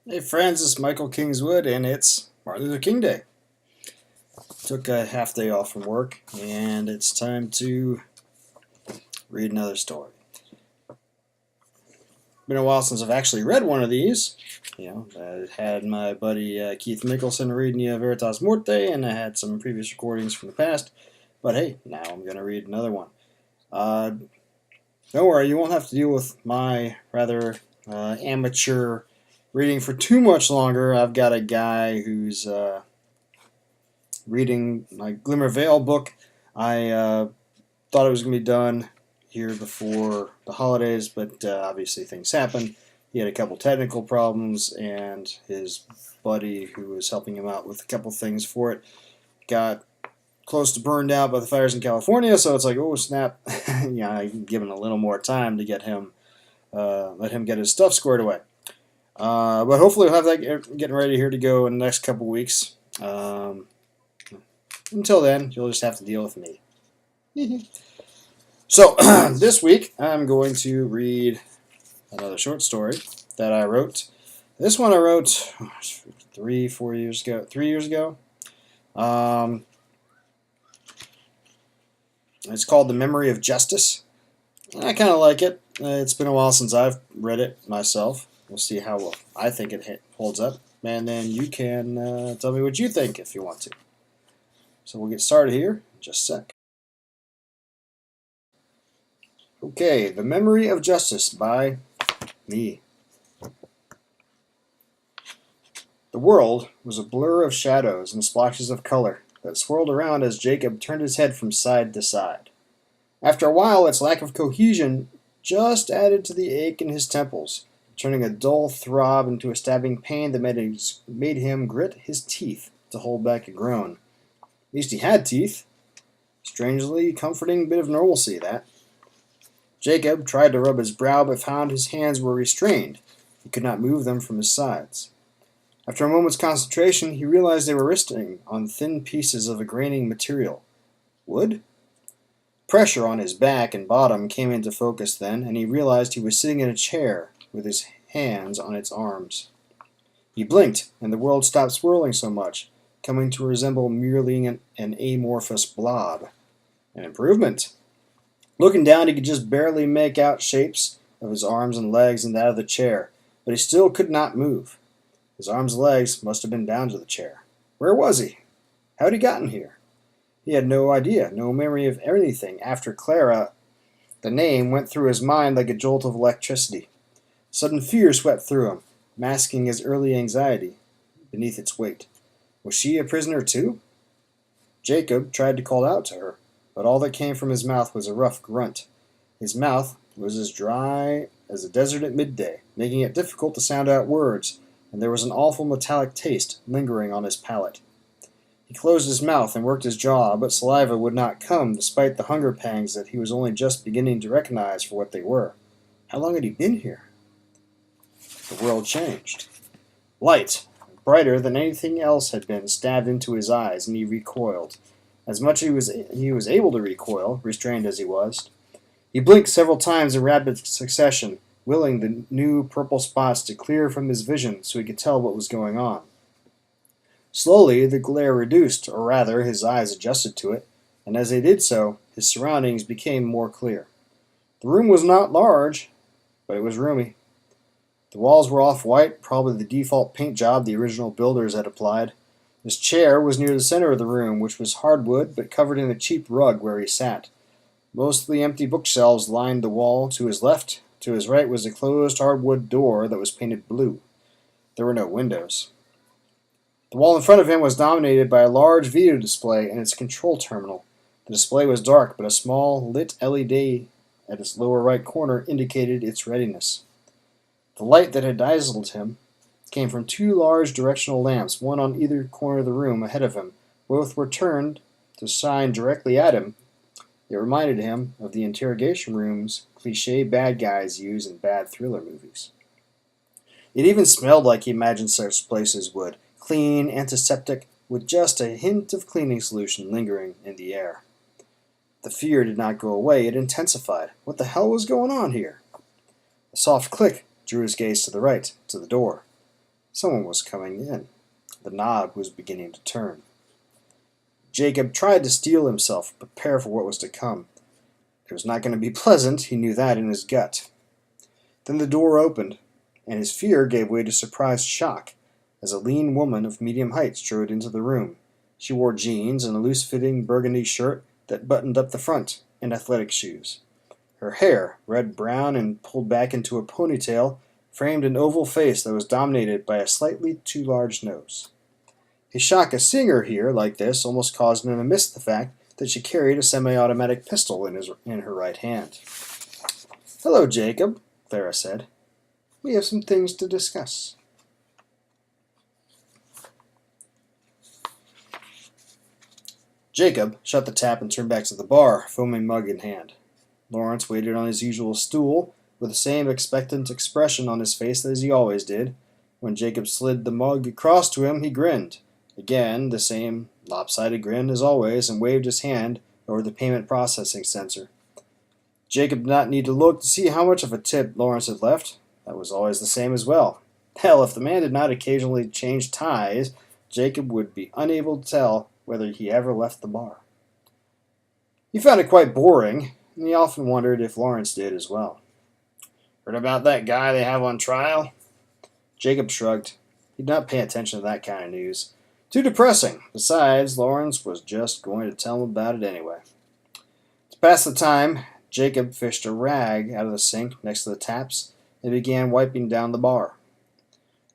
Hey friends, it's Michael Kingswood, and it's Martin Luther King Day. Took a half day off from work, and it's time to read another story. Been a while since I've actually read one of these. I had my buddy Keith Mickelson read Nia Veritas Morte, and I had some previous recordings from the past. But hey, now I'm going to read another one. Uh, don't worry, you won't have to deal with my rather amateur reading for too much longer. I've got a guy who's reading my Glimmer Veil book. I thought it was going to be done here before the holidays, but obviously things happened. He had a couple technical problems, and his buddy, who was helping him out with a couple things for it, got close to burned out by the fires in California. So it's like, oh snap! I'm giving a little more time to get him, let him get his stuff squared away. But hopefully we'll have that getting ready here to go in the next couple weeks. Until then, you'll just have to deal with me. So, this week, I'm going to read another short story that I wrote. This one I wrote 3 years ago. It's called The Memory of Justice. I kind of like it. It's been a while since I've read it myself. We'll see how well I think it holds up. And then you can tell me what you think if you want to. So we'll get started here in just a sec. Okay, The Memory of Justice by me. The world was a blur of shadows and splotches of color that swirled around as Jacob turned his head from side to side. After a while, its lack of cohesion just added to the ache in his temples, turning a dull throb into a stabbing pain that made him grit his teeth to hold back a groan. At least he had teeth. Strangely comforting bit of normalcy, that. Jacob tried to rub his brow, but found his hands were restrained. He could not move them from his sides. After a moment's concentration, he realized they were resting on thin pieces of a graining material. Wood? Pressure on his back and bottom came into focus then, and he realized he was sitting in a chair with his hands on its arms. He blinked, and the world stopped swirling so much, coming to resemble merely an amorphous blob. An improvement. Looking down, he could just barely make out shapes of his arms and legs and that of the chair, but he still could not move. His arms and legs must have been bound to the chair. Where was he? How had he gotten here? He had no idea, no memory of anything after Clara. The name went through his mind like a jolt of electricity. Sudden fear swept through him, masking his early anxiety beneath its weight. Was she a prisoner too? Jacob tried to call out to her, but all that came from his mouth was a rough grunt. His mouth was as dry as a desert at midday, making it difficult to sound out words, and there was an awful metallic taste lingering on his palate. He closed his mouth and worked his jaw, but saliva would not come, despite the hunger pangs that he was only just beginning to recognize for what they were. How long had he been here? The world changed. Light, brighter than anything else had been, stabbed into his eyes, and he recoiled. As much as he was able to recoil, restrained as he was. He blinked several times in rapid succession, willing the new purple spots to clear from his vision so he could tell what was going on. Slowly, the glare reduced, or rather, his eyes adjusted to it, and as they did so, his surroundings became more clear. The room was not large, but it was roomy. The walls were off-white, probably the default paint job the original builders had applied. His chair was near the center of the room, which was hardwood but covered in a cheap rug where he sat. Mostly empty bookshelves lined the wall to his left. To his right was a closed hardwood door that was painted blue. There were no windows. The wall in front of him was dominated by a large video display and its control terminal. The display was dark, but a small lit LED at its lower right corner indicated its readiness. The light that had dazzled him came from 2 large directional lamps, one on either corner of the room ahead of him. Both were turned to shine directly at him. It reminded him of the interrogation rooms cliché bad guys use in bad thriller movies. It even smelled like he imagined such places would. Clean, antiseptic, with just a hint of cleaning solution lingering in the air. The fear did not go away, it intensified. What the hell was going on here? A soft click drew his gaze to the right, to the door. Someone was coming in. The knob was beginning to turn. Jacob tried to steel himself, prepare for what was to come. It was not going to be pleasant, he knew that in his gut. Then the door opened, and his fear gave way to surprised shock as a lean woman of medium height strode into the room. She wore jeans and a loose-fitting burgundy shirt that buttoned up the front, and athletic shoes. Her hair, red-brown and pulled back into a ponytail, framed an oval face that was dominated by a slightly too large nose. A shock a singer here like this almost caused him to miss the fact that she carried a semi-automatic pistol in her right hand. "Hello, Jacob," Clara said. "We have some things to discuss." Jacob shut the tap and turned back to the bar, foaming mug in hand. Lawrence waited on his usual stool, with the same expectant expression on his face as he always did. When Jacob slid the mug across to him, he grinned. Again, the same lopsided grin as always, and waved his hand over the payment processing sensor. Jacob did not need to look to see how much of a tip Lawrence had left. That was always the same as well. Hell, if the man did not occasionally change ties, Jacob would be unable to tell whether he ever left the bar. He found it quite boring, and he often wondered if Lawrence did as well. "Heard about that guy they have on trial?" Jacob shrugged. He did not pay attention to that kind of news. Too depressing. Besides, Lawrence was just going to tell him about it anyway. To pass the time, Jacob fished a rag out of the sink next to the taps and began wiping down the bar.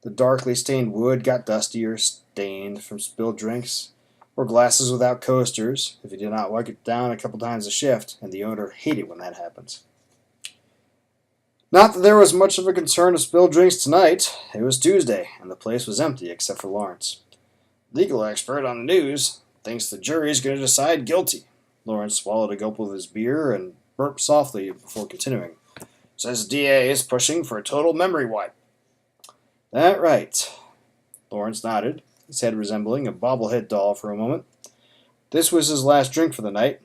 The darkly stained wood got dusty or stained from spilled drinks, or glasses without coasters, if he did not wipe it down a couple times a shift, and the owner hated when that happens. Not that there was much of a concern of spilled drinks tonight. It was Tuesday, and the place was empty except for Lawrence. "Legal expert on the news thinks the jury's going to decide guilty." Lawrence swallowed a gulp of his beer and burped softly before continuing. "Says DA is pushing for a total memory wipe." "That right." Lawrence nodded, his head resembling a bobblehead doll for a moment. This was his last drink for the night.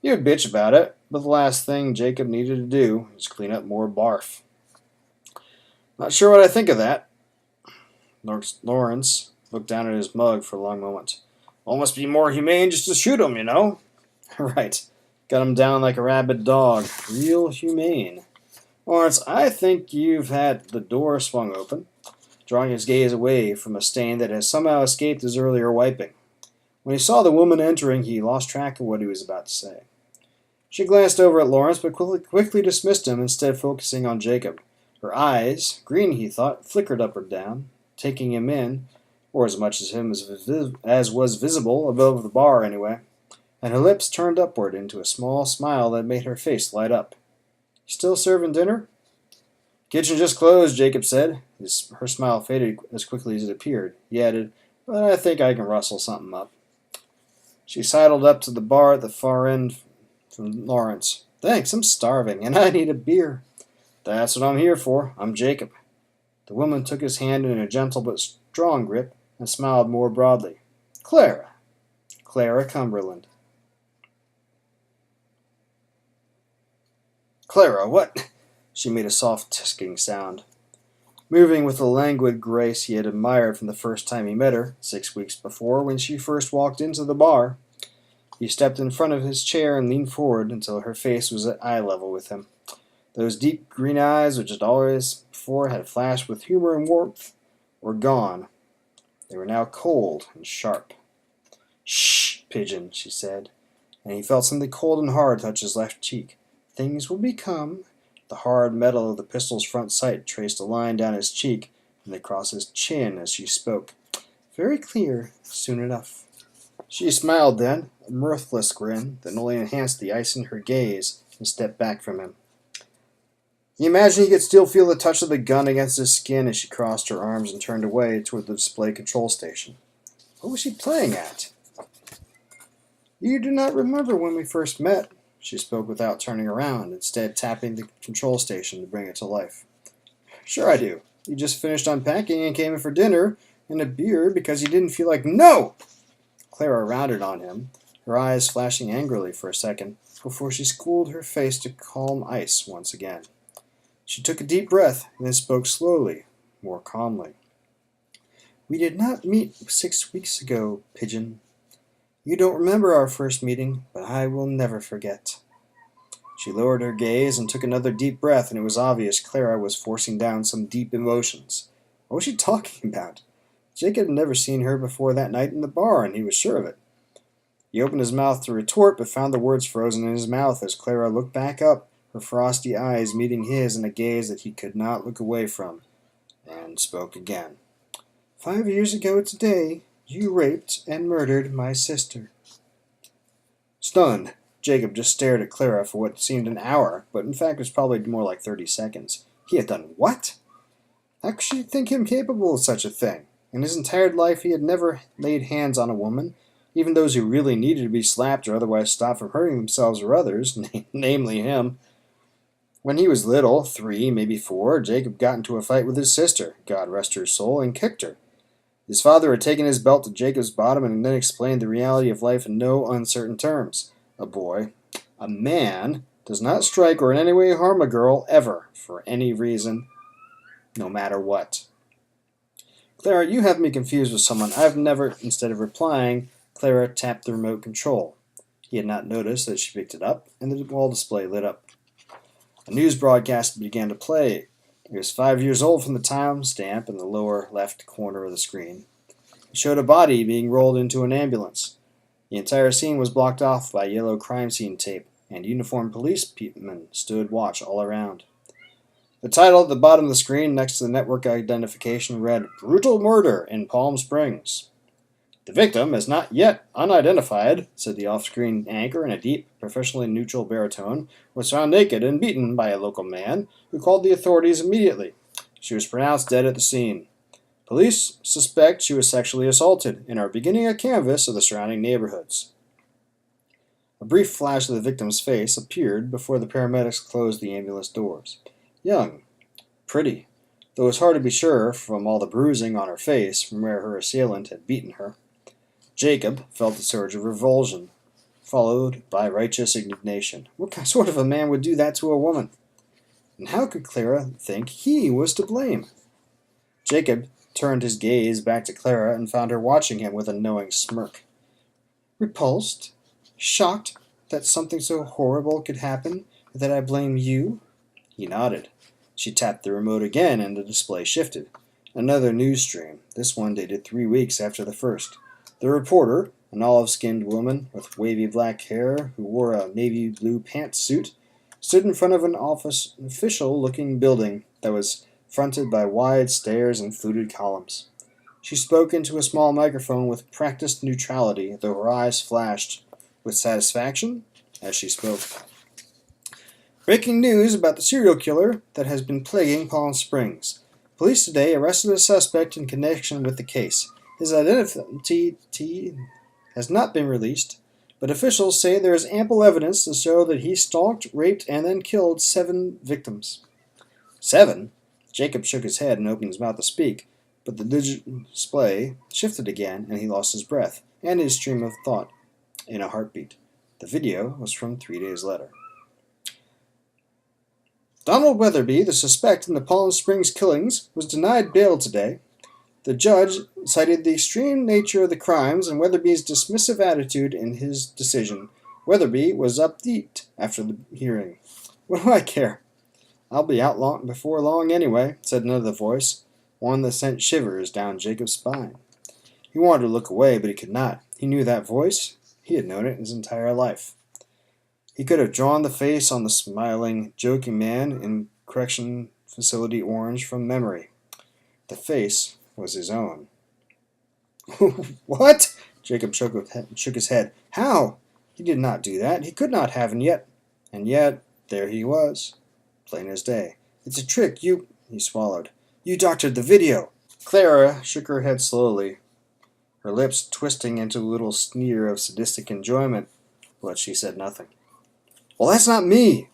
He would bitch about it, but the last thing Jacob needed to do was clean up more barf. "Not sure what I think of that." Lawrence looked down at his mug for a long moment. "Well, must be more humane just to shoot him, you know." "Right. Got him down like a rabid dog. Real humane." "Lawrence, I think you've had..." The door swung open, drawing his gaze away from a stain that had somehow escaped his earlier wiping. When he saw the woman entering, he lost track of what he was about to say. She glanced over at Lawrence, but quickly dismissed him, instead focusing on Jacob. Her eyes, green he thought, flickered up or down, taking him in, or as much as him as was visible above the bar anyway, and her lips turned upward into a small smile that made her face light up. "You still serving dinner?" "Kitchen just closed," Jacob said. Her smile faded as quickly as it appeared. He added, "But I think I can rustle something up." She sidled up to the bar at the far end from Lawrence. "Thanks, I'm starving, and I need a beer." "That's what I'm here for. I'm Jacob." The woman took his hand in a gentle but strong grip and smiled more broadly. "Clara. Clara Cumberland." "Clara, what?" She made a soft tisking sound. Moving with the languid grace he had admired from the first time he met her, 6 weeks before, when she first walked into the bar, he stepped in front of his chair and leaned forward until her face was at eye level with him. Those deep green eyes, which had always before had flashed with humor and warmth, were gone. They were now cold and sharp. "Shh, pigeon," she said, and he felt something cold and hard touch his left cheek. "Things will become..." The hard metal of the pistol's front sight traced a line down his cheek and across his chin as she spoke. "Very clear, soon enough." She smiled then, a mirthless grin that only enhanced the ice in her gaze, and stepped back from him. He imagined he could still feel the touch of the gun against his skin as she crossed her arms and turned away toward the display control station. What was she playing at? "You do not remember when we first met," she spoke without turning around, instead tapping the control station to bring it to life. "Sure I do. You just finished unpacking and came in for dinner and a beer because you didn't feel like..." "No!" Clara rounded on him, her eyes flashing angrily for a second before she schooled her face to calm ice once again. She took a deep breath and then spoke slowly, more calmly. We did not meet 6 weeks ago, Pigeon. You don't remember our first meeting, but I will never forget. She lowered her gaze and took another deep breath, and it was obvious Clara was forcing down some deep emotions. What was she talking about? Jacob had never seen her before that night in the bar, and he was sure of it. He opened his mouth to retort, but found the words frozen in his mouth as Clara looked back up, her frosty eyes meeting his in a gaze that he could not look away from, and spoke again. 5 years ago today, you raped and murdered my sister. Stunned, Jacob just stared at Clara for what seemed an hour, but in fact was probably more like 30 seconds. He had done what? How could she think him capable of such a thing? In his entire life he had never laid hands on a woman, even those who really needed to be slapped or otherwise stopped from hurting themselves or others, namely him. When he was little, 3, maybe 4, Jacob got into a fight with his sister, God rest her soul, and kicked her. His father had taken his belt to Jacob's bottom and then explained the reality of life in no uncertain terms. A boy, a man, does not strike or in any way harm a girl, ever, for any reason, no matter what. Clara, you have me confused with someone I've never. Instead of replying, Clara tapped the remote control. He had not noticed that she picked it up, and the wall display lit up. A news broadcast began to play. It was 5 years old from the time stamp in the lower left corner of the screen. It showed a body being rolled into an ambulance. The entire scene was blocked off by yellow crime scene tape, and uniformed policemen stood watch all around. The title at the bottom of the screen next to the network identification read, "Brutal Murder in Palm Springs." "The victim is not yet unidentified," said the off-screen anchor in a deep, professionally neutral baritone, "was found naked and beaten by a local man who called the authorities immediately. She was pronounced dead at the scene. Police suspect she was sexually assaulted and are beginning a canvass of the surrounding neighborhoods." A brief flash of the victim's face appeared before the paramedics closed the ambulance doors. Young, pretty, though it was hard to be sure from all the bruising on her face from where her assailant had beaten her. Jacob felt a surge of revulsion, followed by righteous indignation. What sort of a man would do that to a woman? And how could Clara think he was to blame? Jacob turned his gaze back to Clara and found her watching him with a knowing smirk. Repulsed? Shocked that something so horrible could happen, that I blame you? He nodded. She tapped the remote again and the display shifted. Another news stream, this one dated 3 weeks after the first. The reporter, an olive-skinned woman with wavy black hair who wore a navy blue pantsuit, stood in front of an official-looking building that was fronted by wide stairs and fluted columns. She spoke into a small microphone with practiced neutrality, though her eyes flashed with satisfaction as she spoke. Breaking news about the serial killer that has been plaguing Palm Springs. Police today arrested a suspect in connection with the case. His identity has not been released, but officials say there is ample evidence to show that he stalked, raped, and then killed 7 victims. 7? Jacob shook his head and opened his mouth to speak, but the digital display shifted again, and he lost his breath and his stream of thought in a heartbeat. The video was from 3 days later. Donald Weatherby, the suspect in the Palm Springs killings, was denied bail today. The judge cited the extreme nature of the crimes and Weatherby's dismissive attitude in his decision. Weatherby was upbeat after the hearing. What do I care? I'll be out before long anyway, said another voice, one that sent shivers down Jacob's spine. He wanted to look away, but he could not. He knew that voice. He had known it his entire life. He could have drawn the face on the smiling, joking man in correction facility orange from memory. The face was his own. What? Jacob shook his head. How? He did not do that. He could not have, and yet, there he was, plain as day. It's a trick. He swallowed. You doctored the video. Clara shook her head slowly, her lips twisting into a little sneer of sadistic enjoyment, but she said nothing. Well, that's not me!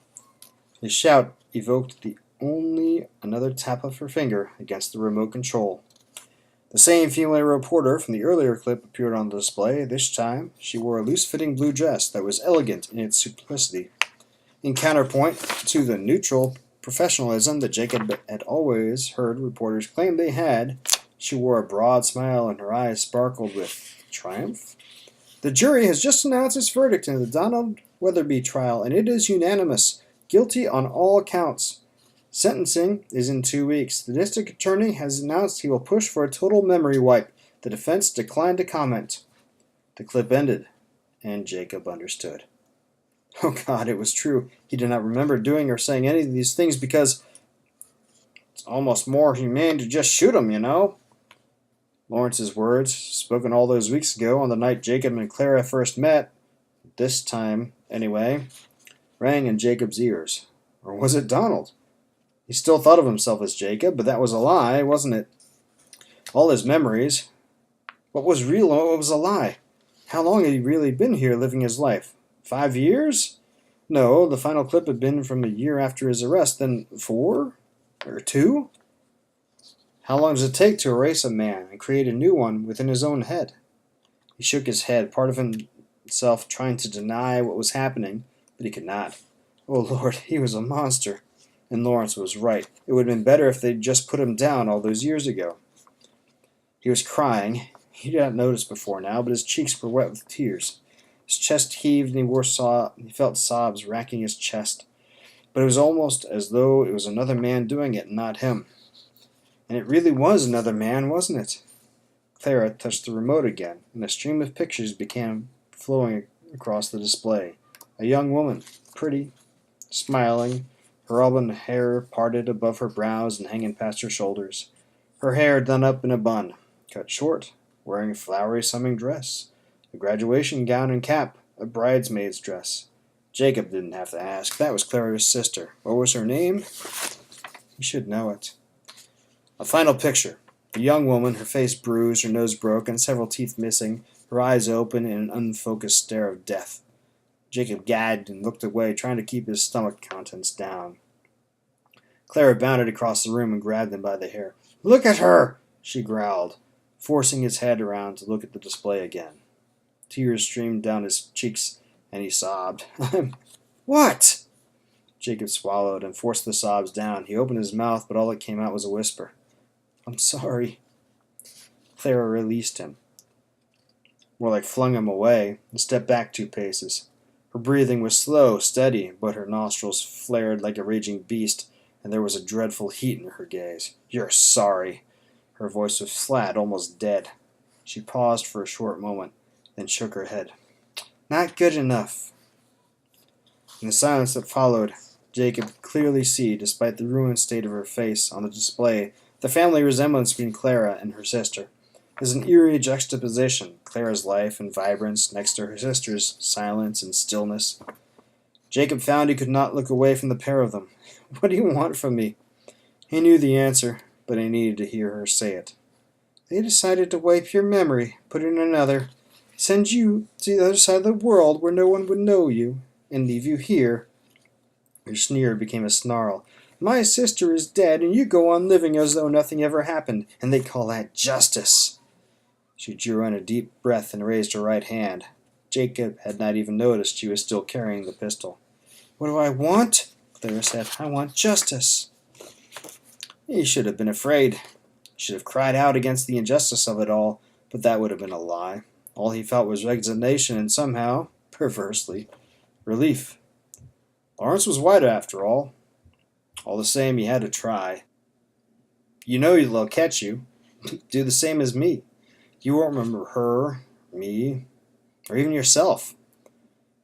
His shout evoked only another tap of her finger against the remote control. The same female reporter from the earlier clip appeared on the display. This time, she wore a loose-fitting blue dress that was elegant in its simplicity. In counterpoint to the neutral professionalism that Jacob had always heard reporters claim they had, She wore a broad smile and her eyes sparkled with triumph. The jury has just announced its verdict in the Donald Weatherby trial, and it is unanimous. Guilty on all counts. Sentencing is in 2 weeks. The district attorney has announced he will push for a total memory wipe. The defense declined to comment. The clip ended, and Jacob understood. Oh God, it was true. He did not remember doing or saying any of these things because it's almost more humane to just shoot him, you know? Lawrence's words, spoken all those weeks ago on the night Jacob and Clara first met, this time anyway, rang in Jacob's ears. Or was it Donald? He still thought of himself as Jacob, but that was a lie, wasn't it? All his memories. What was real and what was a lie? How long had he really been here living his life? 5 years? No, the final clip had been from a year after his arrest, then 4? Or 2? How long does it take to erase a man and create a new one within his own head? He shook his head, part of himself trying to deny what was happening, but he could not. Oh Lord, he was a monster. And Lawrence was right. It would have been better if they'd just put him down all those years ago. He was crying. He did not notice before now, but his cheeks were wet with tears. His chest heaved and he felt sobs racking his chest. But it was almost as though it was another man doing it, and not him. And it really was another man, wasn't it? Clara touched the remote again, and a stream of pictures began flowing across the display. A young woman, pretty, smiling, her auburn hair parted above her brows and hanging past her shoulders. Her hair done up in a bun, cut short, wearing a flowery summer dress, a graduation gown and cap, a bridesmaid's dress. Jacob didn't have to ask. That was Clara's sister. What was her name? He should know it. A final picture. A young woman, her face bruised, her nose broken, several teeth missing, her eyes open in an unfocused stare of death. Jacob gagged and looked away, trying to keep his stomach contents down. Clara bounded across the room and grabbed him by the hair. "Look at her!" she growled, forcing his head around to look at the display again. Tears streamed down his cheeks, and he sobbed. What? Jacob swallowed and forced the sobs down. He opened his mouth, but all that came out was a whisper. "I'm sorry." Clara released him, more like flung him away, and stepped back 2 paces. Her breathing was slow, steady, but her nostrils flared like a raging beast, and there was a dreadful heat in her gaze. "You're sorry." Her voice was flat, almost dead. She paused for a short moment, then shook her head. "Not good enough." In the silence that followed, Jacob could clearly see, despite the ruined state of her face on the display, the family resemblance between Clara and her sister. As an eerie juxtaposition, Clara's life and vibrance next to her sister's silence and stillness. Jacob found he could not look away from the pair of them. "What do you want from me?" He knew the answer, but he needed to hear her say it. "They decided to wipe your memory, put in another, send you to the other side of the world where no one would know you, and leave you here." Her sneer became a snarl. "My sister is dead, and you go on living as though nothing ever happened, and they call that justice." She drew in a deep breath and raised her right hand. Jacob had not even noticed she was still carrying the pistol. "What do I want?" Clara said. "I want justice." He should have been afraid. He should have cried out against the injustice of it all, but that would have been a lie. All he felt was resignation and somehow, perversely, relief. Lawrence was white after all. All the same, he had to try. "You know they'll catch you. Do the same as me. You won't remember her, me, or even yourself."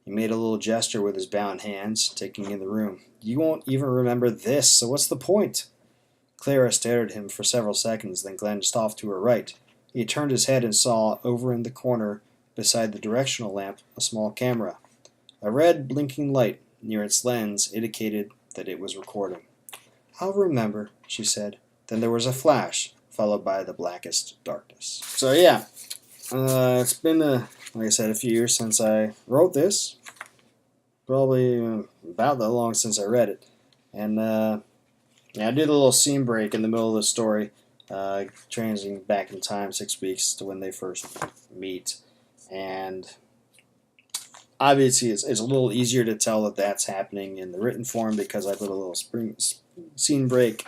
He made a little gesture with his bound hands, taking in the room. "You won't even remember this, so what's the point?" Clara stared at him for several seconds, then glanced off to her right. He turned his head and saw, over in the corner beside the directional lamp, a small camera. A red blinking light near its lens indicated that it was recording. "I'll remember," she said. Then there was a flash, followed by the blackest darkness. So yeah, it's been, like I said, a few years since I wrote this. Probably about that long since I read it. And yeah, I did a little scene break in the middle of the story, transiting back in time 6 weeks to when they first meet. And obviously it's a little easier to tell that that's happening in the written form because I put a little scene break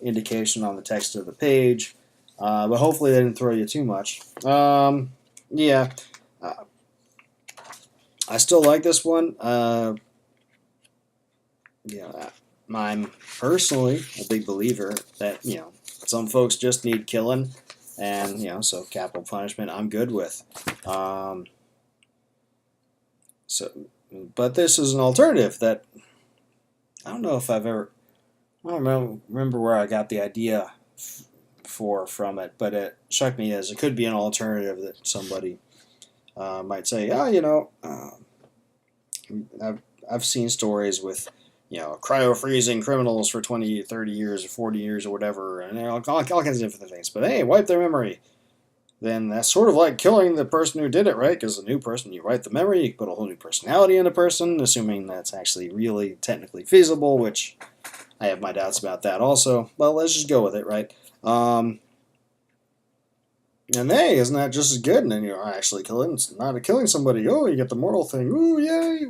indication on the text of the page. But hopefully they didn't throw you too much. Yeah, uh, I still like this one. Yeah, I'm personally a big believer that some folks just need killing, and so capital punishment I'm good with. Um, so, but this is an alternative that I don't know if I've ever. I don't remember where I got the idea from it, but it struck me as it could be an alternative that somebody might say, oh, I've seen stories with, cryo freezing criminals for 20, 30 years or 40 years or whatever, and all kinds of different things. But hey, wipe their memory. Then that's sort of like killing the person who did it, right? Because the new person, you wipe the memory, you put a whole new personality in the person, assuming that's actually really technically feasible, which I have my doubts about that also. Well, let's just go with it, right? And hey, isn't that just as good? And then you're actually killing somebody. Oh, you get the moral thing. Ooh, yay!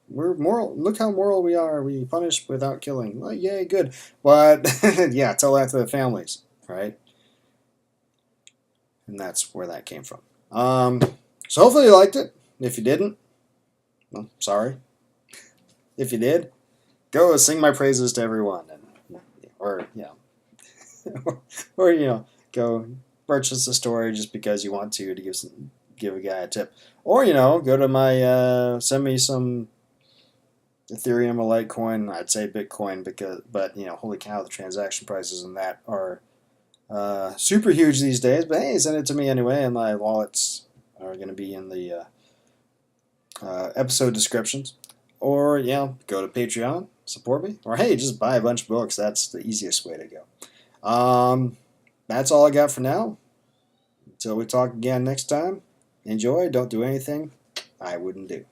We're moral. Look how moral we are. We punish without killing. Well, yay, good. But yeah, tell that to the families, right? And that's where that came from. So hopefully you liked it. If you didn't, well, sorry. If you did, go sing my praises to everyone, or or go purchase a story just because you want to give a guy a tip, or go to my send me some Ethereum or Litecoin. I'd say Bitcoin but holy cow, the transaction prices in that are super huge these days. But hey, send it to me anyway, and my wallets are going to be in the episode descriptions. Or go to Patreon, support me, or hey, just buy a bunch of books. That's the easiest way to go. That's all I got for now. Until we talk again next time, enjoy. Don't do anything I wouldn't do.